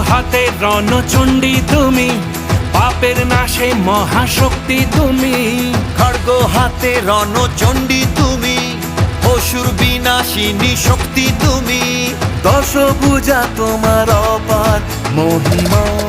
হাতে রণচণ্ডী তুমি, পাপের নাশে মহাশক্তি তুমি। খড়গ হাতে রণচণ্ডী তুমি, অসুর বিনাশিনী শক্তি তুমি। দশভুজা তোমার অপার মহিমা।